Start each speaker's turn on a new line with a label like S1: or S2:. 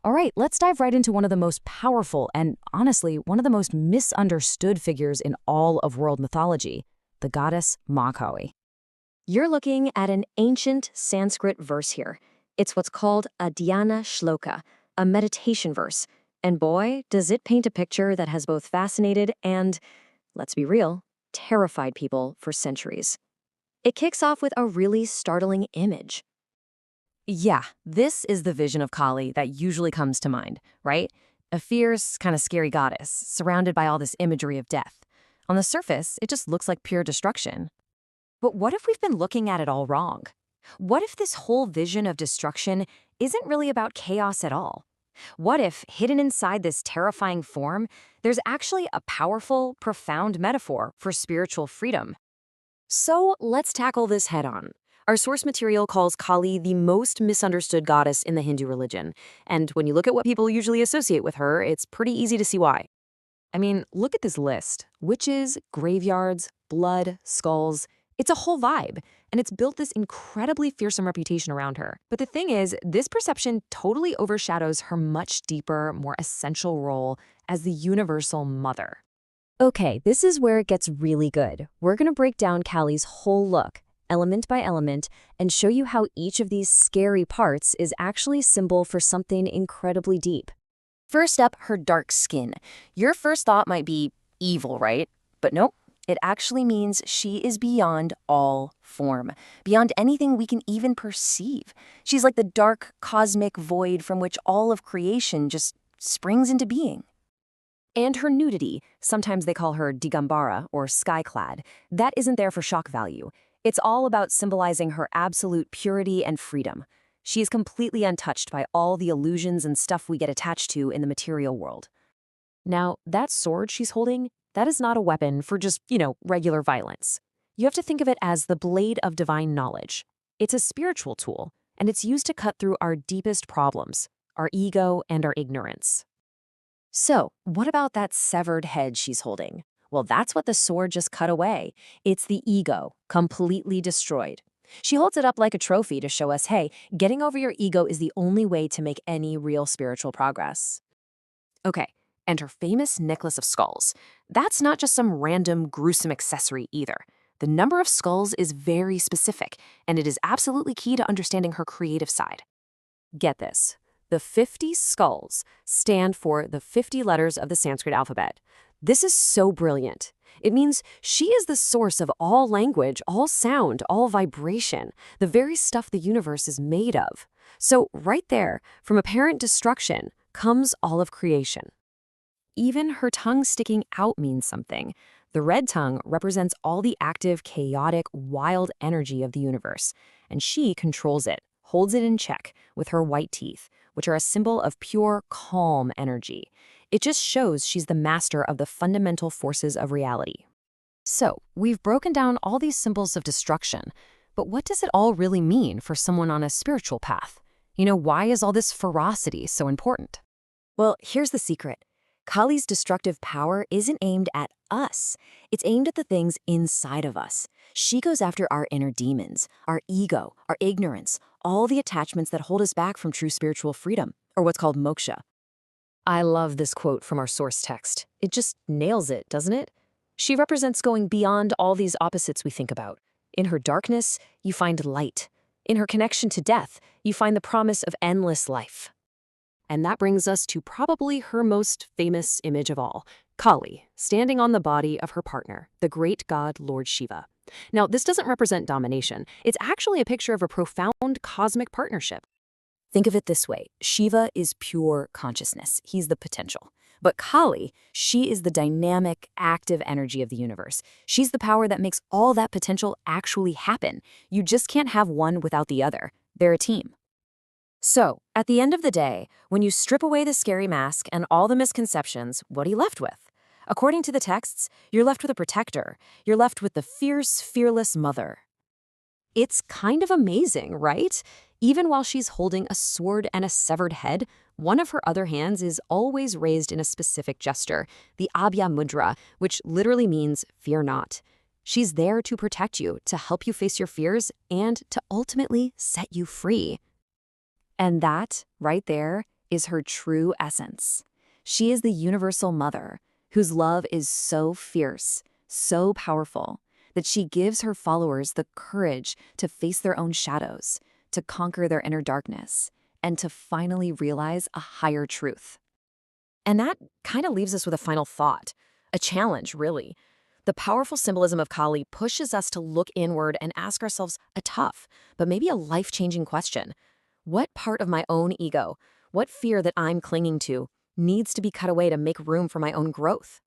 S1: All right, let's dive right into one of the most powerful and, honestly, one of the most misunderstood figures in all of world mythology, the goddess Maa Kali. You're looking at an ancient Sanskrit verse here. It's what's called a dhyana shloka, a meditation verse. And boy, does it paint a picture that has both fascinated and, let's be real, terrified people for centuries. It kicks off with a really startling image. Yeah, this is the vision of Kali that usually comes to mind, right? A fierce, kind of scary goddess, surrounded by all this imagery of death. On the surface, it just looks like pure destruction. But what if we've been looking at it all wrong? What if this whole vision of destruction isn't really about chaos at all? What if, hidden inside this terrifying form, there's actually a powerful, profound metaphor for spiritual freedom? So let's tackle this head on. Our source material calls Kali the most misunderstood goddess in the Hindu religion, and when you look at what people usually associate with her, it's pretty easy to see why. I mean, look at this list. Witches, graveyards, blood, skulls. It's a whole vibe, and it's built this incredibly fearsome reputation around her. But the thing is, this perception totally overshadows her much deeper, more essential role as the universal mother. Okay, this is where it gets really good. We're going to break down Kali's whole look, element by element, and show you how each of these scary parts is actually symbol for something incredibly deep. First up, her dark skin. Your first thought might be evil, right? But nope, it actually means she is beyond all form, beyond anything we can even perceive. She's like the dark, cosmic void from which all of creation just springs into being. And her nudity, sometimes they call her Digambara or sky-clad, that isn't there for shock value. It's all about symbolizing her absolute purity and freedom. She is completely untouched by all the illusions and stuff we get attached to in the material world. Now, that sword she's holding, that is not a weapon for just, regular violence. You have to think of it as the blade of divine knowledge. It's a spiritual tool, and it's used to cut through our deepest problems, our ego and our ignorance. So, what about that severed head she's holding? Well, that's what the sword just cut away. It's the ego, completely destroyed. She holds it up like a trophy to show us, hey, getting over your ego is the only way to make any real spiritual progress. Okay, and her famous necklace of skulls. That's not just some random, gruesome accessory either. The number of skulls is very specific, and it is absolutely key to understanding her creative side. Get this. The 50 skulls stand for the 50 letters of the Sanskrit alphabet. This is so brilliant. It means she is the source of all language, all sound, all vibration, the very stuff the universe is made of. So right there, from apparent destruction, comes all of creation. Even her tongue sticking out means something. The red tongue represents all the active, chaotic, wild energy of the universe, and she controls it, holds it in check with her white teeth, which are a symbol of pure, calm energy. It just shows she's the master of the fundamental forces of reality. So, we've broken down all these symbols of destruction, but what does it all really mean for someone on a spiritual path? Why is all this ferocity so important? Well, here's the secret. Kali's destructive power isn't aimed at us. It's aimed at the things inside of us. She goes after our inner demons, our ego, our ignorance, all the attachments that hold us back from true spiritual freedom, or what's called moksha. I love this quote from our source text. It just nails it, doesn't it? She represents going beyond all these opposites we think about. In her darkness, you find light. In her connection to death, you find the promise of endless life. And that brings us to probably her most famous image of all, Kali, standing on the body of her partner, the great god Lord Shiva. Now, this doesn't represent domination. It's actually a picture of a profound cosmic partnership. Think of it this way. Shiva is pure consciousness. He's the potential. But Kali, she is the dynamic, active energy of the universe. She's the power that makes all that potential actually happen. You just can't have one without the other. They're a team. So, at the end of the day, when you strip away the scary mask and all the misconceptions, what are you left with? According to the texts, you're left with a protector. You're left with the fierce, fearless mother. It's kind of amazing, right? Even while she's holding a sword and a severed head, one of her other hands is always raised in a specific gesture, the Abhya Mudra, which literally means fear not. She's there to protect you, to help you face your fears, and to ultimately set you free. And that, right there, is her true essence. She is the universal mother, whose love is so fierce, so powerful, that she gives her followers the courage to face their own shadows, to conquer their inner darkness, and to finally realize a higher truth. And that kind of leaves us with a final thought, a challenge, really. The powerful symbolism of Kali pushes us to look inward and ask ourselves a tough, but maybe a life-changing question. What part of my own ego, what fear that I'm clinging to, needs to be cut away to make room for my own growth?